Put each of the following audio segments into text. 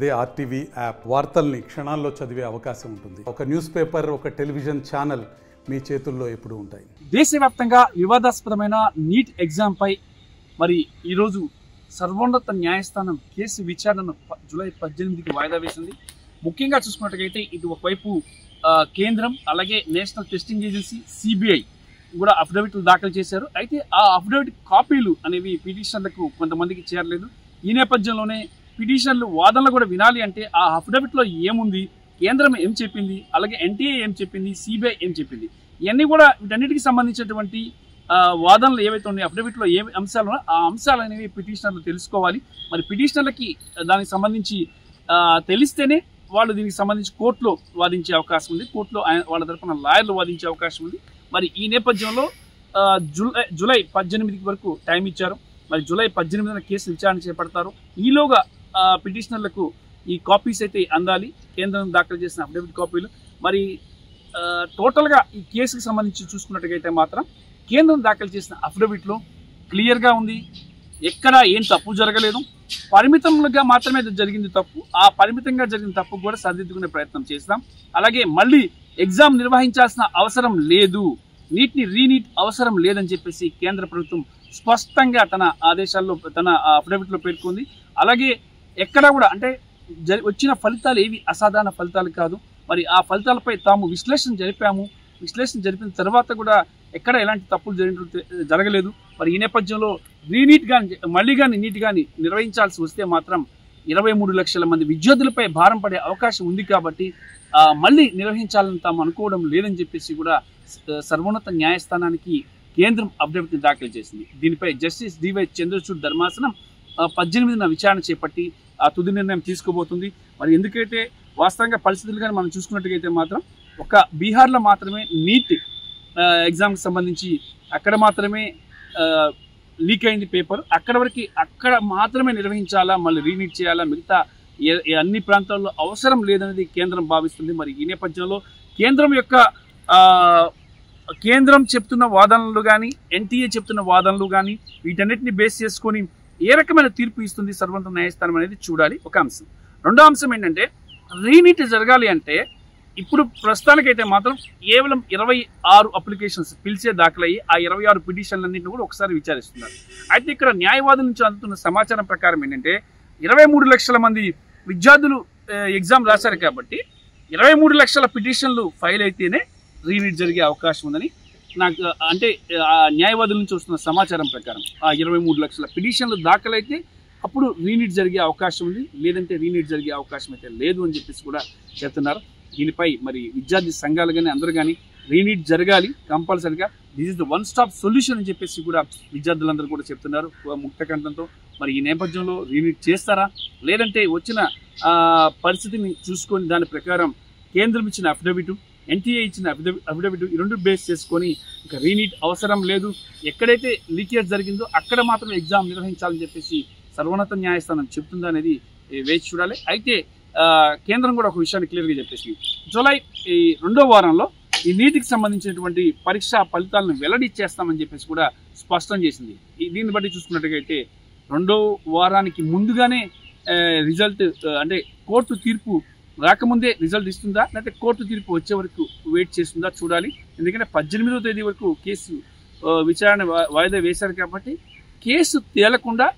అదే RTV app వార్తల్ని క్షణాల్లో చదివే అవకాశం ఉంటుంది. ఒక న్యూస్ పేపర్, ఒక టెలివిజన్ ఛానల్ మీ చేతుల్లో ఎప్పుడూ ఉంటాయి. దేశవ్యాప్తంగా వివాదాస్పదమైన నీట్ ఎగ్జామ్ పై మరి ఈరోజు సర్వోన్నత న్యాయస్థానం కేసు విచారణను జూలై 18కి వాయిదా వేసింది. ముఖ్యంగా చూసుకున్నట్టుగైతే ఇది ఒకవైపు కేంద్రం, అలాగే నేషనల్ టెస్టింగ్ ఏజెన్సీ, సిబిఐ కూడా అఫిడవిట్లు దాఖలు చేశారు. అయితే ఆ అఫిడవిట్ కాపీలు అనేవి పిటిషన్లకు కొంతమందికి చేరలేదు. ఈ నేపథ్యంలోనే పిటిషన్లు వాదనలు కూడా వినాలి అంటే ఆ అఫిడవిట్లో ఏముంది, కేంద్రం ఏం చెప్పింది, అలాగే ఎన్టీఏ ఏం చెప్పింది, సిబిఐ ఏం చెప్పింది, ఇవన్నీ కూడా వీటన్నిటికి సంబంధించినటువంటి వాదనలు ఏవైతే ఉన్నాయో అఫిడవిట్లో ఏ అంశాలు ఉన్నాయో ఆ అంశాలు అనేవి పిటిషనర్లు తెలుసుకోవాలి. మరి పిటిషనర్లకి దానికి సంబంధించి తెలిస్తేనే వాళ్ళు దీనికి సంబంధించి కోర్టులో వాదించే అవకాశం ఉంది, కోర్టులో వాళ్ళ తరఫున లాయర్లు వాదించే అవకాశం ఉంది. మరి ఈ నేపథ్యంలో జూలై 18 వరకు టైం ఇచ్చారు. మరి జూలై 18న కేసు విచారణ చేపడతారు. ఈలోగా పిటిషనర్లకు ఈ కాపీస్ అయితే అందాలి, కేంద్రం దాఖలు చేసిన అఫిడవిట్ కాపీలు. మరి టోటల్గా ఈ కేసుకు సంబంధించి చూసుకున్నట్టుగైతే మాత్రం కేంద్రం దాఖలు చేసిన అఫిడవిట్లో క్లియర్గా ఉంది, ఎక్కడ ఏం తప్పు జరగలేదు, పరిమితంగా మాత్రమే జరిగింది తప్పు. ఆ పరిమితంగా జరిగిన తప్పు కూడా సరిదిద్దుకునే ప్రయత్నం చేస్తాం. అలాగే మళ్ళీ ఎగ్జామ్ నిర్వహించాల్సిన అవసరం లేదు, నీట్ని రీనీట్ అవసరం లేదని చెప్పేసి కేంద్ర ప్రభుత్వం స్పష్టంగా తన ఆదేశాల్లో, తన అఫిడవిట్లో పేర్కొంది. అలాగే ఎక్కడ కూడా అంటే వచ్చిన ఫలితాలు ఏవి అసాధారణ ఫలితాలు కాదు. మరి ఆ ఫలితాలపై తాము విశ్లేషణ జరిపాము, విశ్లేషణ జరిపిన తర్వాత కూడా ఎక్కడ ఎలాంటి తప్పులు జరగలేదు. మరి ఈ నేపథ్యంలో రీనీట్ కానీ మళ్ళీ కానీ నీట్ కానీ నిర్వహించాల్సి వస్తే మాత్రం 23 లక్షల మంది విద్యార్థులపై భారం పడే అవకాశం ఉంది. కాబట్టి మళ్ళీ నిర్వహించాలని తాము అనుకోవడం లేదని చెప్పేసి కూడా సర్వోన్నత న్యాయస్థానానికి కేంద్రం అఫిడవిట్ని దాఖలు చేసింది. దీనిపై జస్టిస్ డివై చంద్రచూడ్ ధర్మాసనం 18న విచారణ చేపట్టి ఆ తుది నిర్ణయం తీసుకోబోతుంది. మరి ఎందుకైతే వాస్తవంగా పరిస్థితులు కానీ మనం చూసుకున్నట్టుగైతే మాత్రం ఒక బీహార్లో మాత్రమే నీట్ ఎగ్జామ్కి సంబంధించి అక్కడ మాత్రమే లీక్ అయింది పేపర్. అక్కడ మాత్రమే నిర్వహించాలా, మళ్ళీ రీనీట్ చేయాలా, మిగతా అన్ని ప్రాంతాల్లో అవసరం లేదనేది కేంద్రం భావిస్తుంది. మరి ఈ నేపథ్యంలో కేంద్రం చెప్తున్న వాదనలు కానీ, ఎన్టీఏ చెప్తున్న వాదనలు కానీ వీటన్నిటిని బేస్ చేసుకొని ఏ రకమైన తీర్పు ఇస్తుంది సర్వోన్నత న్యాయస్థానం అనేది చూడాలి, ఒక అంశం. రెండో అంశం ఏంటంటే రీనీట్ జరగాలి అంటే ఇప్పుడు ప్రస్తుతానికైతే మాత్రం కేవలం 26 అప్లికేషన్స్ పిలిచే దాఖలయ్యి ఆ 26 పిటిషన్లన్నింటినీ కూడా ఒకసారి విచారిస్తున్నారు. అయితే ఇక్కడ న్యాయవాదుల నుంచి అందుతున్న సమాచారం ప్రకారం ఏంటంటే 23 లక్షల మంది విద్యార్థులు ఎగ్జామ్ రాశారు కాబట్టి 23 లక్షల పిటిషన్లు ఫైల్ అయితేనే రీనీట్ జరిగే అవకాశం ఉందని నాకు అంటే న్యాయవాదుల నుంచి వస్తున్న సమాచారం ప్రకారం ఆ 23 లక్షల పిటిషన్లు దాఖలైతే అప్పుడు రీనీట్ జరిగే అవకాశం ఉంది, లేదంటే రీనీట్ జరిగే అవకాశం అయితే లేదు అని చెప్పేసి కూడా చెప్తున్నారు. దీనిపై మరి విద్యార్థి సంఘాలు కానీ అందరూ కానీ రీనీట్ జరగాలి కంపల్సరిగా, this is the one stop solution అని చెప్పేసి కూడా విద్యార్థులందరూ కూడా చెప్తున్నారు ముక్తకంఠంతో. మరి ఈ నేపథ్యంలో రీనీట్ చేస్తారా, లేదంటే వచ్చిన పరిస్థితిని చూసుకొని దాని ప్రకారం కేంద్రం ఇచ్చిన అఫిడవిట్, ఎన్టీఏ ఇచ్చిన అఫిడవిట్ ఈ రెండు బేస్ చేసుకొని ఇంకా రీనీట్ అవసరం లేదు, ఎక్కడైతే లీకేజ్ జరిగిందో అక్కడ మాత్రం ఎగ్జామ్ నిర్వహించాలని చెప్పేసి సర్వోన్నత న్యాయస్థానం చెప్తుందా అనేది వేచి చూడాలి. అయితే కేంద్రం కూడా ఒక విషయాన్ని క్లియర్గా చెప్పేసింది, జూలై 2వ వారంలో ఈ నీటికి సంబంధించినటువంటి పరీక్షా ఫలితాలను వెల్లడిచ్చేస్తామని చెప్పేసి కూడా స్పష్టం చేసింది. దీన్ని బట్టి చూసుకున్నట్టుగైతే 2వ వారానికి ముందుగానే రిజల్ట్ అంటే కోర్టు తీర్పు రాకముందే రిజల్ట్ ఇస్తుందా, లేకపోతే కోర్టు తీర్పు వచ్చే వరకు వెయిట్ చేస్తుందా చూడాలి. ఎందుకంటే 18వ తేదీ వరకు కేసు విచారణ వాయిదా వేశారు కాబట్టి కేసు తేలకుండా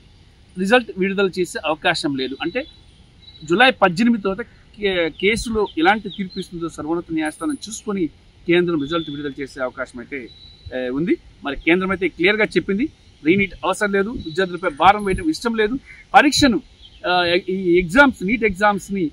రిజల్ట్ విడుదల చేసే అవకాశం లేదు. అంటే జూలై 18 తర్వాత కేసులో ఎలాంటి తీర్పు ఇస్తుందో సర్వోన్నత న్యాయస్థానం చూసుకొని కేంద్రం రిజల్ట్ విడుదల చేసే అవకాశం అయితే ఉంది. మరి కేంద్రం అయితే క్లియర్గా చెప్పింది, రీనీట్ అవసరం లేదు, విద్యార్థులపై భారం వేయడం ఇష్టం లేదు, పరీక్షను ఈ ఎగ్జామ్స్ నీట్ ఎగ్జామ్స్ని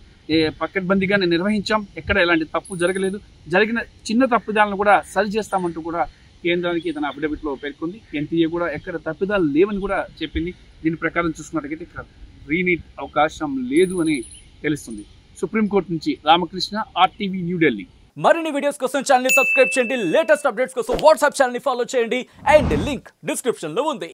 పకడ్బందీగానే నిర్వహించాం, ఎక్కడ ఎలాంటి తప్పు జరగలేదు, జరిగిన చిన్న తప్పిదాలను కూడా సరి చేస్తామంటూ కూడా కేంద్రానికి తన అఫిడవిట్లో పేర్కొంది. ఎన్టీఏ కూడా ఎక్కడ తప్పిదాలు లేవని కూడా చెప్పింది. దీని ప్రకారం చూసుకున్నట్టుగైతే ఇక్కడ రీనీట్ అవకాశం లేదు అని తెలుస్తుంది. సుప్రీంకోర్టు నుంచి రామకృష్ణ, RTV న్యూఢిల్లీ. మరిన్ని వీడియోస్ కోసం ఛానల్ ని సబ్స్క్రైబ్ చేయండి, లేటెస్ట్ అప్డేట్స్ కోసం వాట్సాప్ ఛానల్ ని ఫాలో చేయండి అండ్ లింక్ డిస్క్రిప్షన్ లో ఉంది.